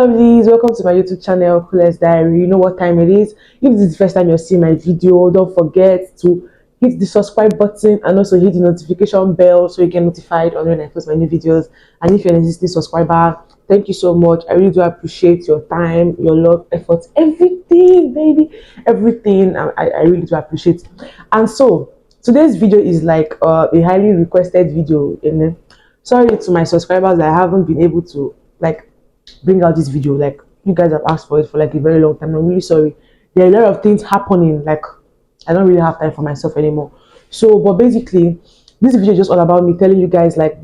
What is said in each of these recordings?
lovelies, welcome to my YouTube channel, Coolest Diary. You know what time it is. If this is the first time you're seeing my video, don't forget to hit the subscribe button and also hit the notification bell so you get notified on when I post my new videos. And if you're an existing subscriber, thank you so much. I really do appreciate your time, your love, efforts, everything, baby, everything. I really do appreciate. And so today's video is like a highly requested video. And sorry to my subscribers that I haven't been able to like bring out this video. Like, you guys have asked for it for like a very long time. I'm really sorry. There are a lot of things happening, like I don't really have time for myself anymore. So but basically this video is just all about me telling you guys like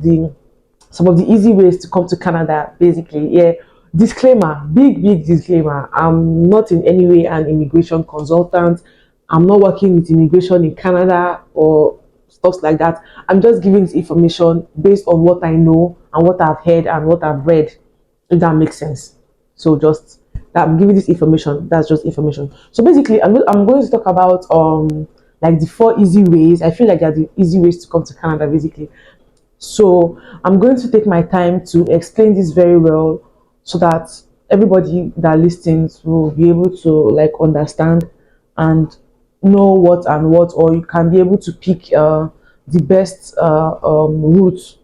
some of the easy ways to come to Canada. Basically, yeah, disclaimer, big disclaimer, I'm not in any way an immigration consultant. I'm not working with immigration in Canada or stuff like that. I'm just giving this information based on what I know and what I've heard and what I've read, if that makes sense. So just that I'm giving this information, that's just information. So basically I'm going to talk about like the 4 easy ways. I feel like they're the easy ways to come to Canada basically. So I'm going to take my time to explain this very well so that everybody that listens will be able to like understand and know what and what, or you can be able to pick the best route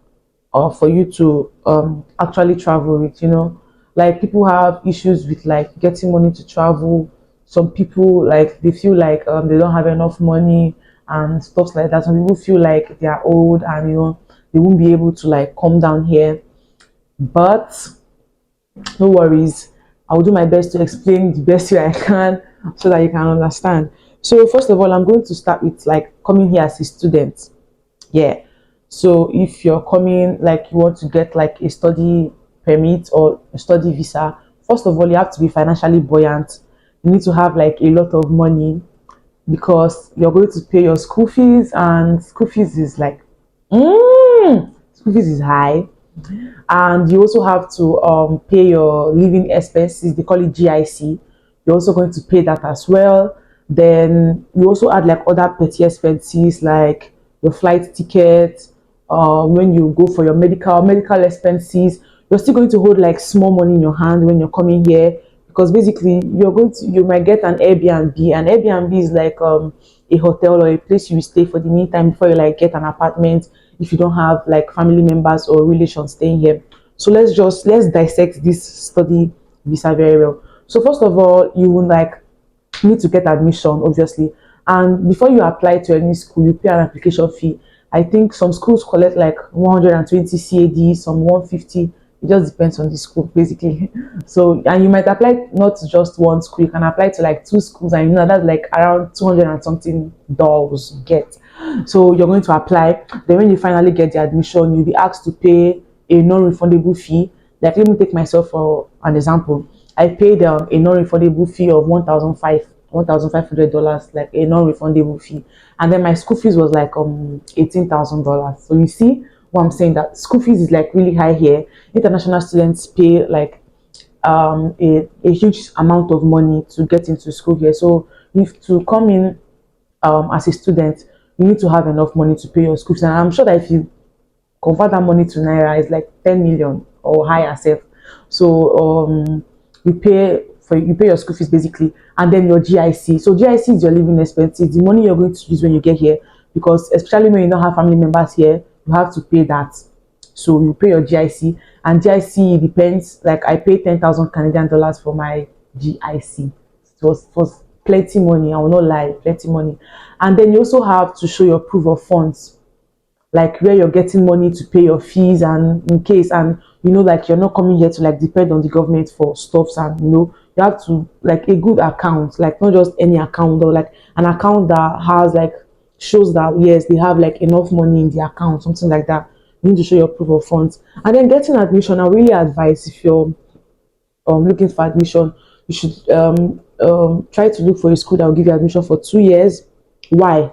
for you to actually travel with. You know, like people have issues with like getting money to travel. Some people like they feel like they don't have enough money and stuff like that. Some people feel like they are old and you know they won't be able to like come down here, but no worries, I will do my best to explain the best way I can so that you can understand. So first of all, I'm going to start with like coming here as a student. Yeah, so if you're coming like you want to get like a study permit or a study visa, first of all you have to be financially buoyant. You need to have like a lot of money because you're going to pay your school fees, and school fees is like school fees is high. And you also have to pay your living expenses. They call it GIC. You're also going to pay that as well. Then you also add like other petty expenses like your flight ticket, when you go for your medical expenses. You're still going to hold like small money in your hand when you're coming here, because basically you might get an Airbnb. An Airbnb is like a hotel or a place you stay for the meantime before you like get an apartment if you don't have like family members or relations staying here. So let's dissect this study visa very well. So first of all, you will like need to get admission, obviously, and before you apply to any school you pay an application fee. I think some schools collect like 120 CAD, some 150. It just depends on the school basically. So, and you might apply not to just one school, you can apply to like 2 schools, and you know that's like around 200 and something dollars get. So you're going to apply. Then when you finally get the admission, you'll be asked to pay a non-refundable fee. Like, let me take myself for an example. I paid a non-refundable fee of $1,500, like a non-refundable fee, and then my school fees was like $18,000. So you see what I'm saying, that school fees is like really high here. International students pay like a huge amount of money to get into school here. So if to come in as a student, you need to have enough money to pay your school fees. And I'm sure that if you convert that money to naira, it's like 10 million or higher self. So you pay your school fees basically, and then your GIC. So GIC is your living expenses, the money you're going to use when you get here, because especially when you don't have family members here, you have to pay that. So you pay your GIC, and GIC depends. Like I paid 10,000 Canadian dollars for my GIC. It was plenty money, I will not lie, plenty money. And then you also have to show your proof of funds, like where you're getting money to pay your fees, and in case, and you know, like you're not coming here to like depend on the government for stuffs, and you know you have to like a good account, like not just any account, or like an account that has like shows that yes they have like enough money in the account, something like that. You need to show your proof of funds. And then getting admission, I really advise, if you're looking for admission, you should try to look for a school that will give you admission for 2 years. Why?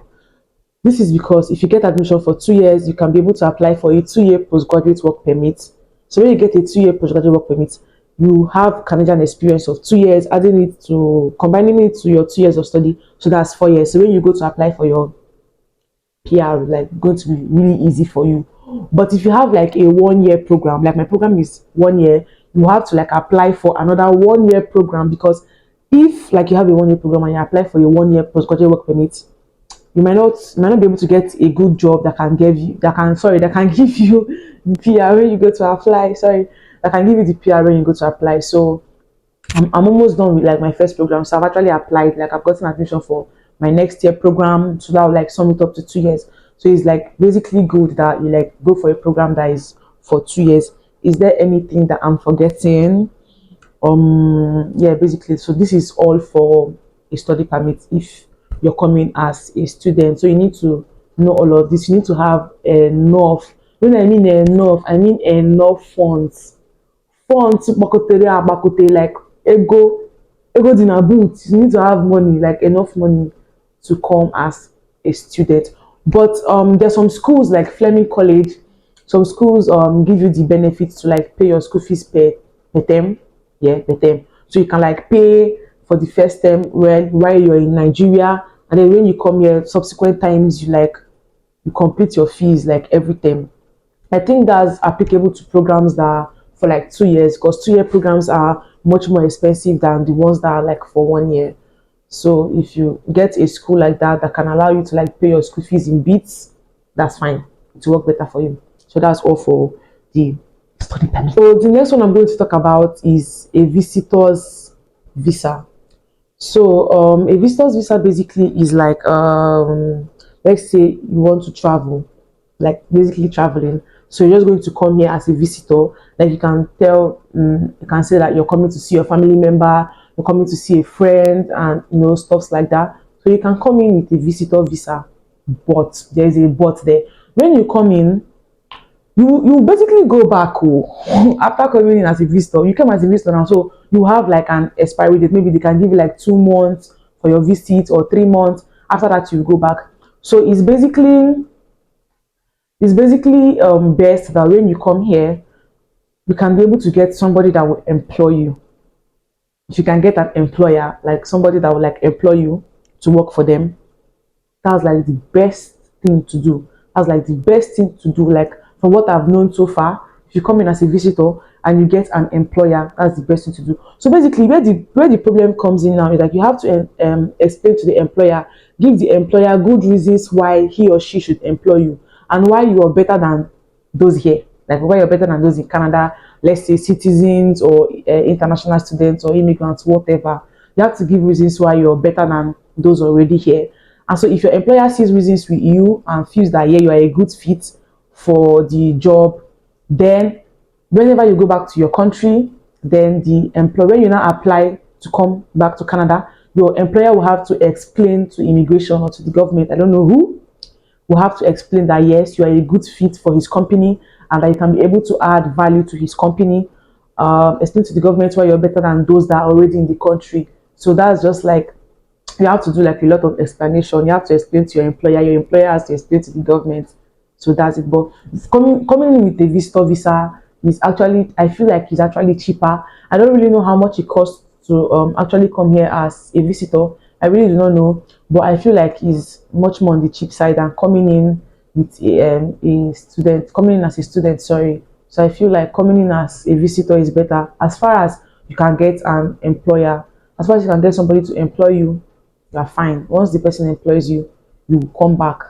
This is because if you get admission for 2 years, you can be able to apply for a 2-year postgraduate work permit. So when you get a 2-year postgraduate work permit, you have Canadian experience of 2 years, combining it to your 2 years of study, so that's 4 years. So when you go to apply for your PR, like going to be really easy for you. But if you have like a 1-year program, like my program is 1 year, you have to like apply for another 1 year program, because if like you have a 1 year program and you apply for a 1 year postgraduate work permit, you might not be able to get a good job that can give you that can give you the PR when you go to apply. That can give you the PR when you go to apply. So I'm almost done with like my first program. So I've actually applied, like I've gotten admission for my next year program. So that will like sum it up to 2 years. So it's like basically good that you like go for a program that is for 2 years. Is there anything that I'm forgetting? Yeah, basically, so this is all for a study permit if you're coming as a student. So you need to know all of this. You need to have enough. When I mean enough, I mean enough funds bakotere abakote, like ego in a boot. You need to have money, like enough money to come as a student. But there's some schools like Fleming College. Some schools give you the benefits to like pay your school fees per term. Yeah, per term. So you can like pay for the first term while you're in Nigeria, and then when you come here subsequent times you complete your fees like every term. I think that's applicable to programs that are for like 2 years, because 2 year programs are much more expensive than the ones that are like for 1 year. So if you get a school like that can allow you to like pay your school fees in bits, that's fine. It will work better for you. So that's all for the study permit. So the next one I'm going to talk about is a visitor's visa. So a visitor's visa basically is like let's say you want to travel, like basically traveling. So you're just going to come here as a visitor. Like you can say that you're coming to see your family member, you're coming to see a friend, and stuffs like that. So you can come in with a visitor visa, but there's a but there. When you come in, you basically go back after coming in as a visitor. You come as a visitor now, so you have like an expiry date. Maybe they can give you like 2 months for your visit or 3 months. After that, you go back. So it's basically best that when you come here, you can be able to get somebody that will employ you. If you can get an employer, like somebody that will like employ you to work for them, that's like the best thing to do. That's like the best thing to do. Like from what I've known so far, if you come in as a visitor and you get an employer, that's the best thing to do. So basically, where the problem comes in now is like you have to explain to the employer, give the employer good reasons why he or she should employ you, and why you are better than those here. Like why you're better than those in Canada, let's say citizens or international students or immigrants, whatever. You have to give reasons why you're better than those already here. And so if your employer sees reasons with you and feels that yeah, you are a good fit for the job, then whenever you go back to your country, then the employer, you now apply to come back to Canada, your employer will have to explain to immigration or to the government, I don't know who, will have to explain that yes, you are a good fit for his company and that you can be able to add value to his company. Explain to the government why you're better than those that are already in the country. So that's just like, you have to do like a lot of explanation. You have to explain to your employer has to explain to the government. So that's it. But coming in with a visitor visa is actually, I feel like it's actually cheaper. I don't really know how much it costs to actually come here as a visitor. I really do not know, but I feel like it's much more on the cheap side than coming in with a student, coming in as a student, sorry. So I feel like coming in as a visitor is better as far as you can get an employer. As far as you can get somebody to employ you, you are fine. Once the person employs you, you come back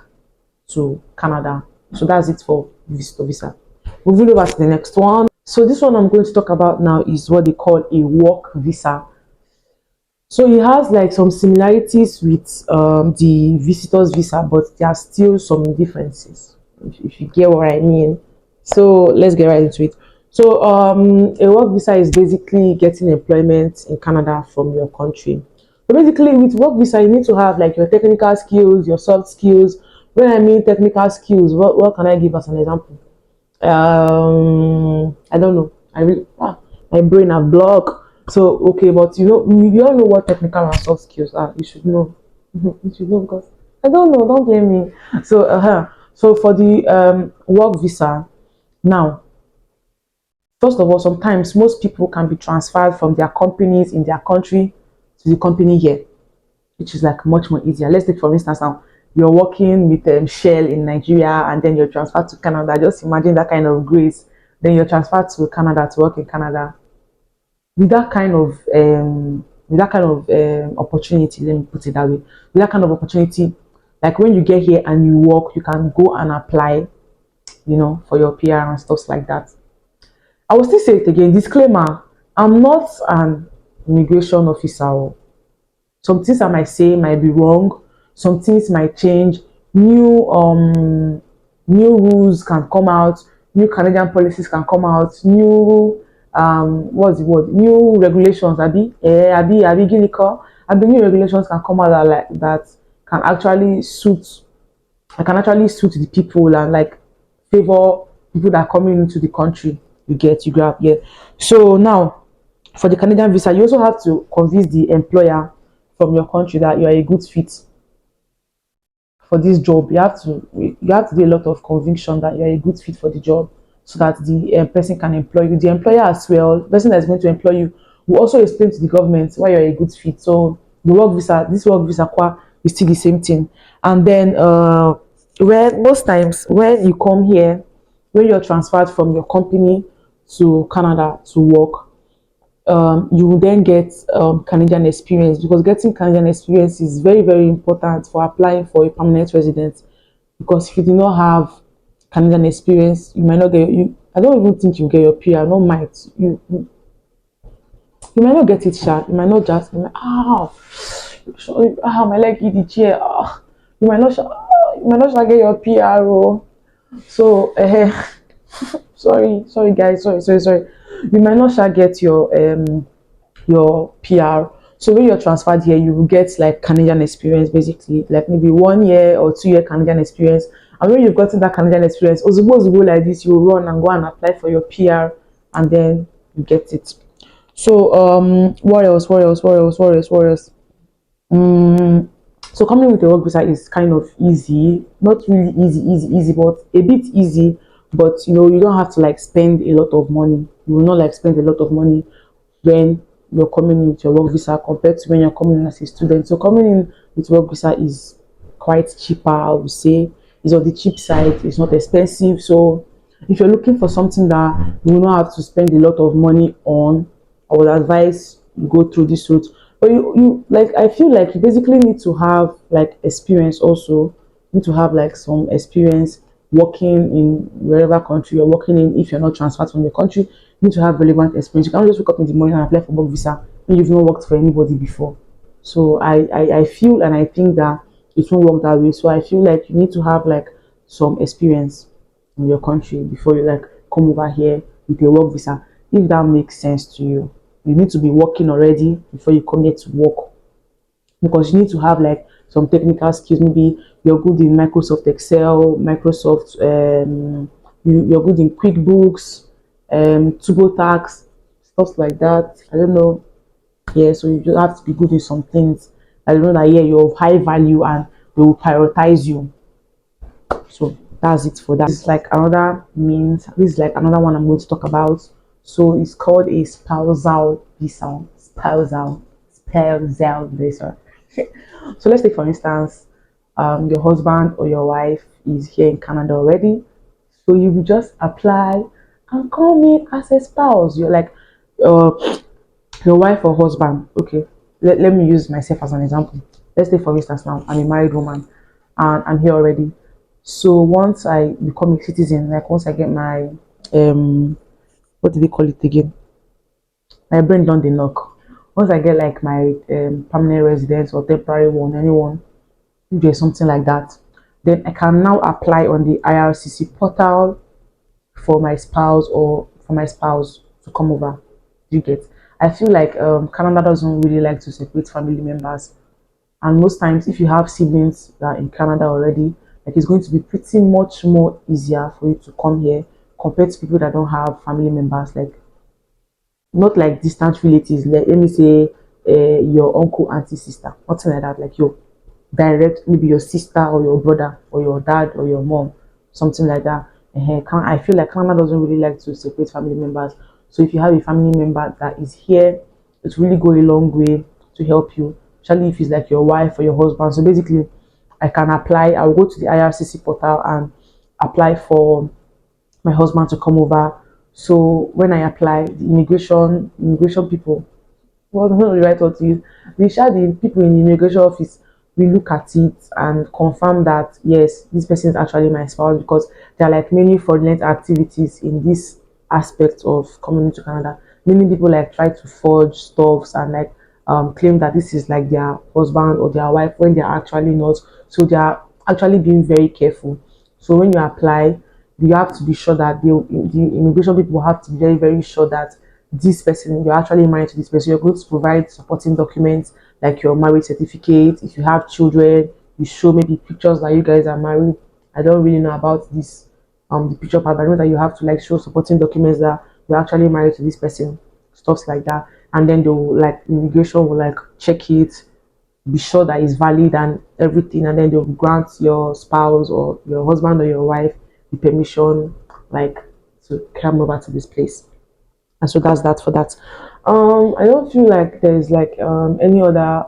to Canada. So that's it for visitor visa. Moving over to the next one. So this one I'm going to talk about now is what they call a work visa. So it has like some similarities with the visitor's visa, but there are still some differences, if you get what I mean. So let's get right into it. So a work visa is basically getting employment in Canada from your country. So basically with work visa, you need to have like your technical skills, your soft skills. When I mean technical skills, what can I give as an example? I don't know. My brain a block. So okay, but we all know what technical and soft skills are. You should know. You should know, because I don't know. Don't blame me. So so for the work visa, now, first of all, sometimes most people can be transferred from their companies in their country to the company here, which is like much more easier. Let's take for instance now, you're working with Shell in Nigeria and then you're transferred to Canada. Just imagine that kind of grace. Then you're transferred to Canada to work in Canada. with that kind of opportunity, let me put it that way, with that kind of opportunity, like when you get here and you work, you can go and apply, for your PR and stuff like that. I will still say it again, disclaimer, I'm not an immigration officer. Some things I might say might be wrong, some things might change, new new rules can come out, new Canadian policies can come out, new what's the word, new regulations, abi guinea new regulations can come out that, like, that can actually suit, the people, and like favor people that are coming into the country. You grab, yeah. So now, for the Canadian visa, you also have to convince the employer from your country that you are a good fit for this job. You have to do a lot of conviction that you're a good fit for the job, so that the person can employ you. The employer as well, the person that's going to employ you, will also explain to the government why you're a good fit. So the work visa is still the same thing. And then when most times when you come here, when you're transferred from your company to Canada to work, you will then get Canadian experience, because getting Canadian experience is very, very important for applying for a permanent residence. Because if you do not have Canadian experience, you might not get you. I don't even think you get your PR. No, might you might not get it, sharp. You might not just you might, my leg hit the chair. You might not you might not shall get your PR. Oh. So sorry guys, sorry. You might not shall get your PR. So when you're transferred here, you will get like Canadian experience, basically, like maybe 1 year or 2 year Canadian experience. And when you've gotten that Canadian experience, also supposed to go like this, you run and go and apply for your PR, and then you get it. So what else? Mm, so coming with a work visa is kind of easy, not really easy, but a bit easy. But you don't have to like spend a lot of money. You will not like spend a lot of money when you're coming in with your work visa compared to when you're coming in as a student. So coming in with work visa is quite cheaper, I would say. It's on the cheap side, it's not expensive. So if you're looking for something that you will not have to spend a lot of money on, I would advise you go through this route. But you like, I feel like you basically need to have like experience also. You need to have like some experience working in wherever country you're working in. If you're not transferred from the country, you need to have relevant experience. You can't just wake up in the morning and apply for work visa when you've not worked for anybody before. So I feel and I think that it won't work that way. So I feel like you need to have like some experience in your country before you like come over here with a work visa. If that makes sense to you, you need to be working already before you come here to work, because you need to have like some technical skills. Maybe you're good in Microsoft Excel, Microsoft, you're good in QuickBooks, TurboTax, stuff like that. I don't know. Yeah, so you just have to be good in some things. I know that, yeah, you're of high value and they will prioritize you. So that's it for that. This is like another means. This is like another one I'm going to talk about. So it's called a spousal visa. Spousal visa. So let's say, for instance, your husband or your wife is here in Canada already. So you will just apply and come in as a spouse. You're like uh, your wife or husband. Okay, let me use myself as an example. Let's say, for instance, now I'm a married woman and I'm here already. So once I become a citizen, like once I get my what do they call it again? My brain done the knock. Once I get like my permanent residence or temporary one, anyone, if there's something like that, then I can now apply on the IRCC portal for my spouse or for my spouse to come over. Do you get? I feel like Canada doesn't really like to separate family members, and most times, if you have siblings that are in Canada already, like it's going to be pretty much more easier for you to come here compared to people that don't have family members, like not like distant relatives. Like, let me say your uncle, auntie, sister, nothing like that. Like your direct, maybe your sister or your brother or your dad or your mom, something like that. I feel like Canada doesn't really like to separate family members. So if you have a family member that is here, it really go a long way to help you, especially if it's like your wife or your husband. So basically, I can apply. I will go to the IRCC portal and apply for my husband to come over So when I apply, the immigration people, well, not the right word to use. The people in the immigration office will look at it and confirm that yes, this person is actually my spouse, because there are like many fraudulent activities in this aspect of coming to Canada. Many people like try to forge stuffs and like claim that this is like their husband or their wife when they are actually not. So they are actually being very careful. So when you apply, you have to be sure that the immigration people have to be very, very sure that this person, you're actually married to this person. You're going to provide supporting documents like your marriage certificate. If you have children, you show maybe pictures that you guys are married. I don't really know about this the picture part, but I know that you have to like show supporting documents that you're actually married to this person, stuffs like that. And then they'll like immigration will like check it, be sure that it's valid and everything, and then they'll grant your spouse or your husband or your wife the permission like to come over to this place. And so that's that for that. I don't feel like there's like any other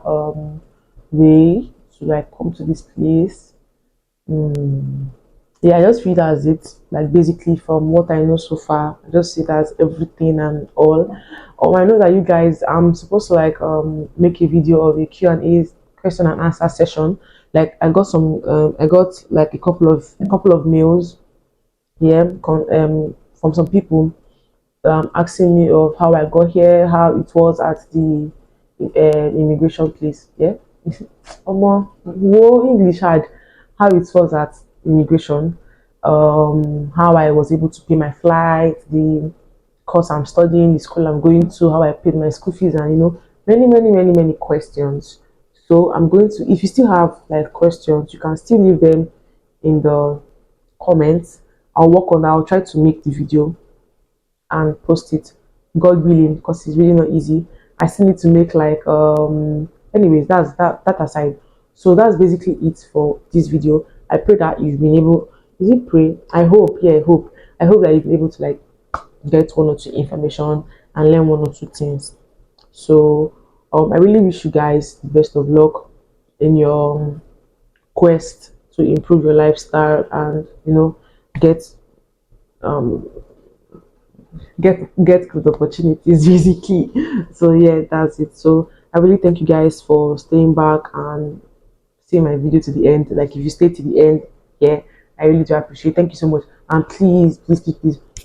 way to like come to this place. Mm. Yeah, I just feel that's it. Like basically from what I know so far, I just see it as everything and all. I know that you guys, I'm supposed to like make a video of a Q&A, question and answer session. Like I got like a couple of mails, yeah, from some people asking me of how I got here, how it was at the immigration place. Yeah, whoa, English hard. How it was at immigration, how I was able to pay my flight, the course I'm studying, the school I'm going to, how I paid my school fees, and many questions. So I'm going to, if you still have like questions, you can still leave them in the comments. I'll work on that. I'll try to make the video and post it, god willing, because it's really not easy. I still need to make like anyways, that's that aside. So that's basically it for this video. I pray that you've been able, is it pray, I hope, yeah, I hope that you've been able to like get one or two information and learn one or two things. So I really wish you guys the best of luck in your quest to improve your lifestyle and get um get good opportunities basically. So yeah, that's it. So I really thank you guys for staying back and seeing my video to the end. Like if you stay to the end, yeah, I really do appreciate. Thank you so much. And please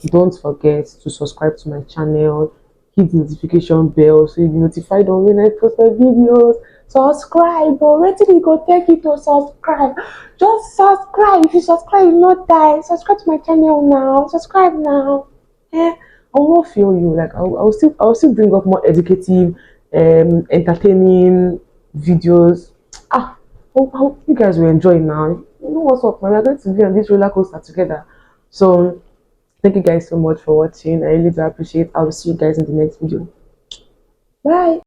don't forget to subscribe to my channel, hit the notification bell so you'll be notified on when I post my videos. Subscribe, or waiting you go take you to subscribe. Just subscribe. If you subscribe, you not die. Subscribe to my channel now. Subscribe now. Eh, I won't feel you. Like I'll still bring up more educative, entertaining videos. Hope you guys will enjoy now. You know what's up, man. We're going to be on this roller coaster together. So thank you guys so much for watching. I really do appreciate. I will see you guys in the next video. Bye.